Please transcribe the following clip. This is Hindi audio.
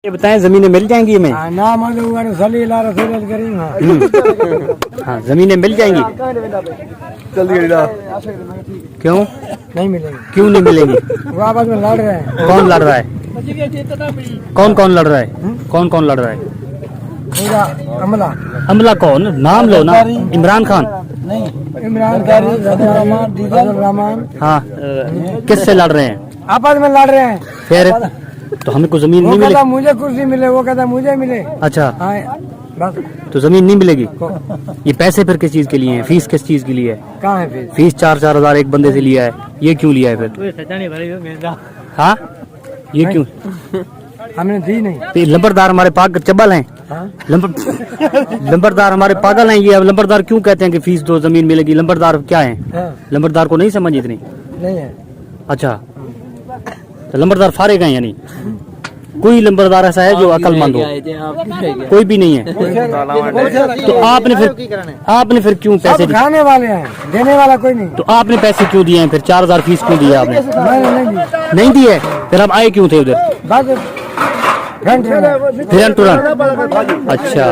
ये बताएं जमीनें मिल जाएंगी हमें? हाँ जमीनें मिल जाएंगी। क्यों नहीं मिलेंगे? क्यों नहीं मिलेंगी? वो आपस में लड़ रहे हैं। कौन लड़ रहा है? कौन कौन लड़ रहा है? कौन कौन लड़ रहा है? पूरा अमला। अमला कौन? नाम लो ना। इमरान खान? नहीं, इमरान रहमान। हाँ किससे लड़ रहे हैं? आपस में लड़ रहे हैं। फिर तो हमें को जमीन वो नहीं कहता मिलेगी। मुझे कुर्सी मिले, वो कहता मुझे मिले। अच्छा हाँ बस। तो जमीन नहीं मिलेगी। ये पैसे फिर किस चीज के लिए हैं? फीस किस चीज के लिए है? कहाँ है फिर? फीस 4-4 हजार एक बंदे से लिया है, ये क्यों लिया है फिर? हाँ ये क्यों? हमने दी नहीं। तो ये लंबरदार हमारे पागल चबल हैं। हाँ? लंबरदार हमारे पागल हैं। ये अब लंबरदार क्यों कहते हैं कि फीस दो जमीन मिलेगी? लंबरदार क्या है? हाँ, लंबरदार को नहीं समझ इतनी? नहीं है। अच्छा तो लंबरदार फारेग हैं यानी? कोई लंबरदार ऐसा है जो अक्लमंद हो? कोई भी नहीं है। तो आपने फिर क्यों पैसे सब खाने वाले हैं, देने वाला कोई नहीं। तो आपने पैसे क्यों दिए हैं फिर? 4,000 फीस क्यों दिया आपने? मैंने नहीं दी। नहीं दिए फिर आप आए क्यों थे उधर? बस घंटे में। फिर तुरंत अच्छा